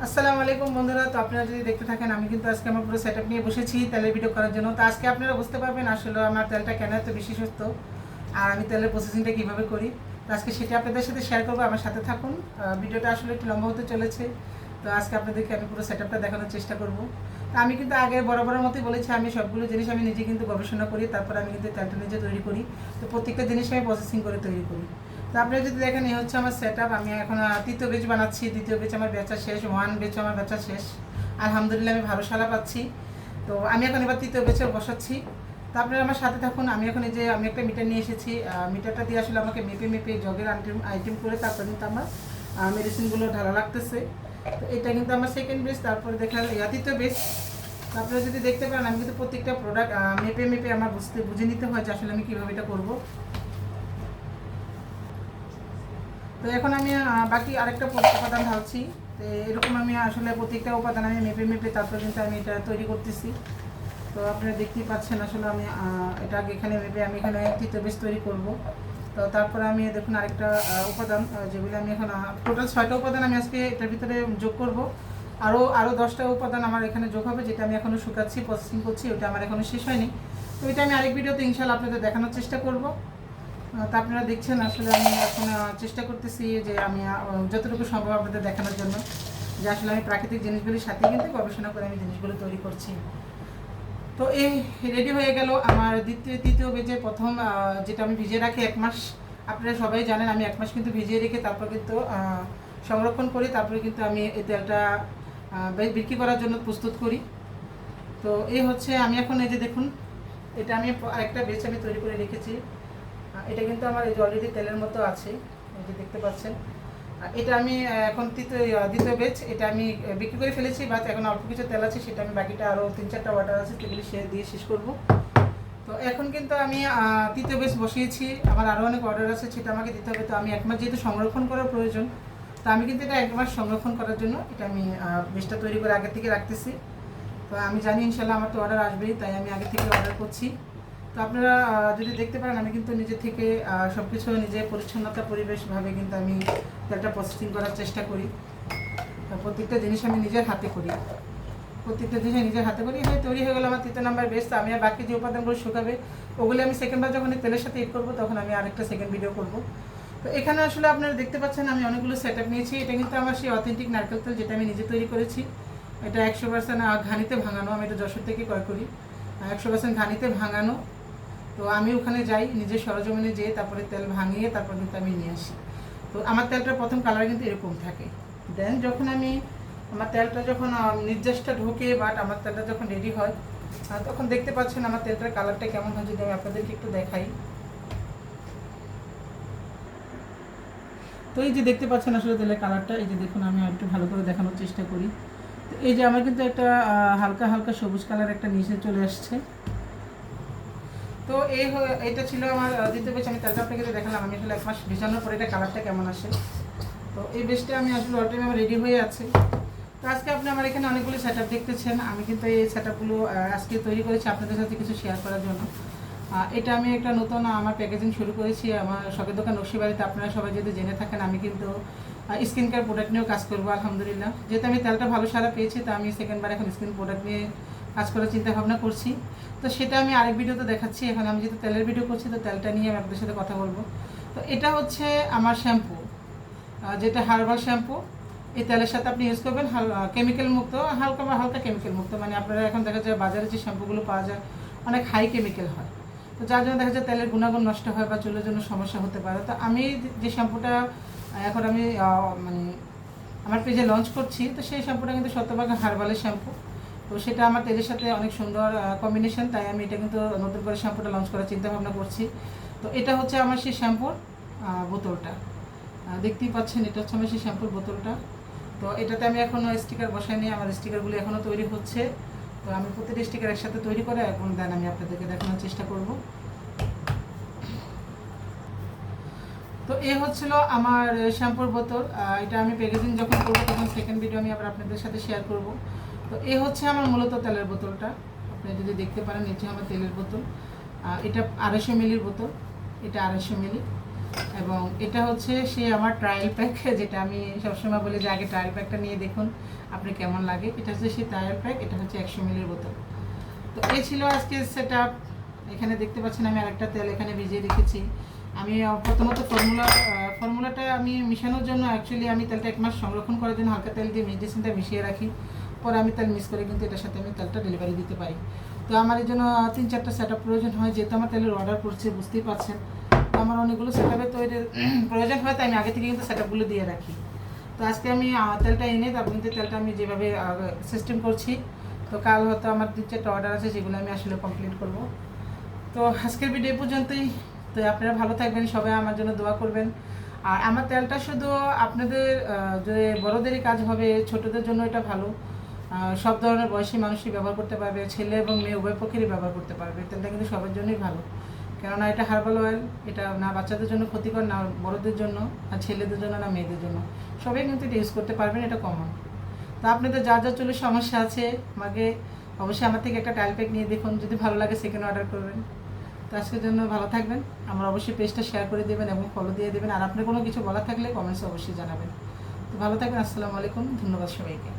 আসসালামু আলাইকুম বন্ধুরা। তো আপনারা যদি দেখতে থাকেন, আমি কিন্তু আজকে আমার পুরো সেটআপ নিয়ে বসেছি তেলের ভিডিও করার জন্য। তো আজকে আপনারা বুঝতে পারবেন আসলে আমার তেলটা কেন এত বিশেষত্ব আর আমি তেলের প্রসেসিংটা কীভাবে করি। তো আজকে সেটা আপনাদের সাথে শেয়ার করবো, আমার সাথে থাকুন। ভিডিওটা আসলে একটু লম্বা হতে চলেছে। তো আজকে আপনাদেরকে আমি পুরো সেটআপটা দেখানোর চেষ্টা করব। তো আমি কিন্তু আগে বরাবরের মতোই বলেছি, আমি সবগুলো জিনিস আমি নিজে কিন্তু গবেষণা করি, তারপর আমি কিন্তু তেলটা নিজে তৈরি করি। তো প্রত্যেকটা জিনিস আমি প্রসেসিং করে তৈরি করি। তো আপনারা যদি দেখেন, এই হচ্ছে আমার সেটআপ। আমি এখন তৃতীয় বেচ বানাচ্ছি। দ্বিতীয় বেচ আমার বেচা শেষ, ওয়ান বেচ আমার বেচা শেষ। আলহামদুলিল্লাহ আমি ভালো সালা পাচ্ছি। তো আমি এখন এবার তৃতীয় বেচে বসাচ্ছি। তো আপনারা আমার সাথে থাকুন। আমি এখন এই যে আমি একটা মিটার নিয়ে এসেছি। মিটারটা দিয়ে আসলে আমাকে মেপে মেপে জগের আইটেম করে তারপর কিন্তু আমার মেডিসিনগুলো ঢালা লাগতেছে। তো এটা কিন্তু আমার সেকেন্ড বেচ। তারপরে দেখলাম তৃতীয় বেচ। তারপরে যদি দেখতে পারেন, আমি কিন্তু প্রত্যেকটা প্রোডাক্ট মেপে মেপে আমার বুঝে নিতে হয় যে আসলে আমি কীভাবে এটা করবো। তো এখন আমি বাকি আরেকটা উপাদান ঢালছি। তো এরকম আমি আসলে প্রত্যেকটা উপাদান আমি মেপে মেপে তারপর কিন্তু আমি এটা তৈরি করতেছি। তো আপনারা দেখতেই পাচ্ছেন আসলে আমি এটা আগে এখানে মেপে আমি এখানে তৃতীয় বেশ তৈরি করব। তো তারপরে আমি দেখুন আরেকটা উপাদান, যেগুলো আমি এখন টোটাল 6টা উপাদান আমি আজকে এটার ভিতরে যোগ করব। আরও 10টা উপাদান আমার এখানে যোগ হবে, যেটা আমি এখনও শুকাচ্ছি, প্রসেসিং করছি। ওটা আমার এখনও শেষ হয়নি। তো এটা আমি আরেক ভিডিওতে ইনশাল্লাহ আপনাদের দেখানোর চেষ্টা করব। তা আপনারা দেখছেন আসলে আমি এখন চেষ্টা করতেছি যে আমি যতটুকু সম্ভব আপনাদের দেখানোর জন্য যে আসলে আমি প্রাকৃতিক জিনিসগুলির সাথে কিন্তু গবেষণা করে আমি জিনিসগুলো তৈরি করছি। তো এই রেডি হয়ে গেল আমার তৃতীয় বেজে প্রথম, যেটা আমি ভিজিয়ে রাখি 1 মাস। আপনারা সবাই জানেন আমি 1 মাস কিন্তু ভিজিয়ে রেখে তারপর কিন্তু সংরক্ষণ করি, তারপরে কিন্তু আমি এই তেলটা বিক্রি করার জন্য প্রস্তুত করি। তো এই হচ্ছে আমি এখন এই যে দেখুন, এটা আমি আরেকটা বেচ আমি তৈরি করে রেখেছি। এটা কিন্তু আমার এই যে অলরেডি তেলের মতো আছে, এই যে দেখতে পাচ্ছেন। এটা আমি এখন দ্বিতীয় বেচ, এটা আমি বিক্রি করে ফেলেছি, বাট এখন অল্প কিছু তেল আছে, সেটা আমি বাকিটা আরও 3-4টা ওয়াটার আছে সেগুলি দিয়ে শেষ করব। তো এখন কিন্তু আমি তৃতীয় বেচ বসিয়েছি। আমার আরও অনেক অর্ডার আছে, সেটা আমাকে দিতে হবে। তো আমি 1 মাস যেহেতু সংরক্ষণ করার প্রয়োজন, তো আমি কিন্তু এটা 1 মাস সংরক্ষণ করার জন্য এটা আমি বেচটা তৈরি করে আগে থেকে রাখতেছি। তো আমি জানি ইনশাল্লাহ আমার তো অর্ডার আসবেই, তাই আমি আগে থেকে অর্ডার করছি। তো আপনারা যদি দেখতে পারেন, আমি কিন্তু নিজে থেকে সব কিছু নিজে পরিচ্ছন্নতা পরিবেশভাবে কিন্তু আমি তেলটা প্রসেসিং করার চেষ্টা করি। প্রত্যেকটা জিনিস আমি নিজের হাতে করি, প্রত্যেকটা জিনিস নিজের হাতে করি। হ্যাঁ, তৈরি হয়ে গেলো আমার 3 নাম্বার বেস। আমি আর বাকি যে উপাদানগুলো শুকাবে ওগুলো আমি সেকেন্ডবার যখন তেলের সাথে এড করবো, তখন আমি আরেকটা সেকেন্ড ভিডিও করব। তো এখানে আসলে আপনারা দেখতে পাচ্ছেন আমি অনেকগুলো সেটআপ নিয়েছি। এটা কিন্তু আমার সেই অথেন্টিক নারকেল তেল, যেটা আমি নিজে তৈরি করেছি। এটা 100% ঘানিতে ভাঙানো। আমি এটা যশোর থেকে ক্রয় করি, 100% ঘানিতে ভাঙানো। তো আমি ওখানে যাই, নিজের সরজমিনে যেয়ে তারপরে তেল ভাঙিয়ে তারপর কিন্তু আমি নিয়ে আসি। তো আমার তেলটার প্রথম কালার কিন্তু এরকম থাকে। দেন যখন আমি আমার তেলটা যখন নির্যাসটা ঢোকে, বাট আমার তেলটা যখন রেডি হয়, তখন দেখতে পাচ্ছেন আমার তেলটার কালারটা কেমন হয়। যদি আমি আপনাদেরকে একটু দেখাই, তো এই যে দেখতে পাচ্ছেন আসলে তেলের কালারটা, এই যে দেখুন আমি একটু ভালো করে দেখানোর চেষ্টা করি। তো এই যে আমার কিন্তু একটা হালকা হালকা সবুজ কালার একটা নিচে চলে আসছে। তো এটা ছিল আমার দ্বিতীয় বেচ। আমি তেলটা আপনাকে দেখালাম আমি আসলে 1 মাস ভিজানোর পরে এটা কালারটা কেমন আসে। তো এই বেচটা আমি আসলে অলরেডি আমার রেডি হয়ে আছে। তো আজকে আপনি আমার এখানে অনেকগুলো সেটআপ দেখতেছেন। আমি কিন্তু এই সেটআপগুলো আজকে তৈরি করেছি আপনাদের সাথে কিছু শেয়ার করার জন্য। এটা আমি একটা নতুন আমার প্যাকেজিং শুরু করেছি আমার শখের দোকান নকশিবাড়িতে। আপনারা সবাই যদি জেনে থাকেন, আমি কিন্তু স্কিন কেয়ার প্রোডাক্ট নিয়েও কাজ করবো আলহামদুলিল্লাহ। যেহেতু আমি তেলটা ভালো সারা পেয়েছি, তো আমি সেকেন্ডবার এখন স্কিন প্রোডাক্ট নিয়ে কাজ করার চিন্তা ভাবনা করছি। তো সেটা আমি আরেক ভিডিওতে দেখাচ্ছি। এখন আমি যেহেতু তেলের ভিডিও করছি, তো তেলটা নিয়ে আমি আপনাদের সাথে কথা বলবো। তো এটা হচ্ছে আমার শ্যাম্পু, যেটা হার্বাল শ্যাম্পু। এই তেলের সাথে আপনি ইউজ করবেন কেমিক্যাল মুক্ত, হালকা বা হালকা কেমিক্যাল মুক্ত। মানে আপনারা এখন দেখা যায় বাজারে যে শ্যাম্পুগুলো পাওয়া যায় অনেক হাই কেমিক্যাল হয়, তো যার জন্য দেখা যায় তেলের গুণাগুণ নষ্ট হয় বা চুলের জন্য সমস্যা হতে পারে। তো আমি যে শ্যাম্পুটা এখন আমি মানে আমার পেজে লঞ্চ করছি, তো সেই শ্যাম্পুটা কিন্তু শতভাগ হার্বালের শ্যাম্পু। তো সেটা আমার তেলের সাথে অনেক সুন্দর কম্বিনেশন, তাই আমি এটা কিন্তু নতুন করে শ্যাম্পুটা লঞ্চ করার চিন্তা ভাবনা করছি। তো এটা হচ্ছে আমার সেই শ্যাম্পুর বোতলটা, দেখতেই পাচ্ছেন। এটা হচ্ছে আমার সেই শ্যাম্পুর বোতলটা। তো এটাতে আমি এখনও স্টিকার বসাইনি, আমার স্টিকারগুলো এখনও তৈরি হচ্ছে। তো আমি প্রতিটি স্টিকার একসাথে তৈরি করে এখন দেন আমি আপনাদেরকে দেখানোর চেষ্টা করব। তো এই হচ্ছিল আমার শ্যাম্পুর বোতল। এটা আমি প্যাকেজিং যখন করবো তখন সেকেন্ড ভিডিও আমি আবার আপনাদের সাথে শেয়ার করব। তো এই হচ্ছে আমার মূলত তেলের বোতলটা। আপনি যদি দেখতে পারেন, এটা আমার তেলের বোতল। এটা 250 মিলির বোতল, এটা 250 মিলি। এবং এটা হচ্ছে সে আমার ট্রায়াল প্যাক, যেটা আমি সবসময় বলি যে আগে ট্রায়াল প্যাকটা নিয়ে দেখুন আপনি কেমন লাগে। এটা হচ্ছে সেই ট্রায়াল প্যাক, এটা হচ্ছে 100 মিলির বোতল। তো এই ছিল আজকে সেট আপ। এখানে দেখতে পাচ্ছেন আমি আরেকটা তেল এখানে ভিজিয়ে রেখেছি। আমি প্রথমত ফর্মুলাটা আমি মিশানোর জন্য অ্যাকচুয়ালি আমি তেলটা 1 মাস সংরক্ষণ করার জন্য হালকা তেল দিয়ে মেডিসিনটা মিশিয়ে রাখি, পরে আমি তেল মিক্স করে কিন্তু এটার সাথে আমি তেলটা ডেলিভারি দিতে পারি। তো আমার এই জন্য 3-4টা সেট আপ প্রয়োজন হয়, যেহেতু আমার তেলের অর্ডার করছে বুঝতেই পারছেন। তো আমার অনেকগুলো সেট আপে তৈরির প্রয়োজন হয়, তাই আমি আগে থেকে কিন্তু সেট আপগুলো দিয়ে রাখি। তো আজকে আমি তেলটা এনে তারপর কিন্তু তেলটা আমি যেভাবে সিস্টেম করছি, তো কাল হয়তো আমার 3-4টা অর্ডার আছে, যেগুলো আমি আসলে কমপ্লিট করব। তো আজকের ভিডিও পর্যন্তই। তো আপনারা ভালো থাকবেন, সবাই আমার জন্য দোয়া করবেন। আর আমার তেলটা শুধু আপনাদের যে বড়োদেরই কাজ হবে, ছোটদের জন্য এটা ভালো। সব ধরনের বয়সী মানুষই ব্যবহার করতে পারবে, ছেলে এবং মেয়ে উভয় পক্ষেরই ব্যবহার করতে পারবে। তেলটা কিন্তু সবার জন্যই ভালো, কেননা এটা হার্বাল অয়েল। এটা না বাচ্চাদের জন্য ক্ষতিকর, না বড়োদের জন্য, না ছেলেদের জন্য, না মেয়েদের জন্য। সবাই কিন্তু এটা ইউজ করতে পারবেন, এটা কমন। তো আপনাদের যা যা চুলের সমস্যা আছে আমাকে অবশ্যই আমার থেকে একটা ট্রায়াল প্যাক নিয়ে দেখুন, যদি ভালো লাগে সেকেন্ড অর্ডার করবেন। তো আজকের জন্য ভালো থাকবেন। আমার অবশ্যই পেজটা শেয়ার করে দেবেন এবং ফলো দিয়ে দেবেন। আর আপনার কোনো কিছু বলার থাকলে কমেন্টসে অবশ্যই জানাবেন। তো ভালো থাকবেন। আসসালামু আলাইকুম, ধন্যবাদ সবাইকে।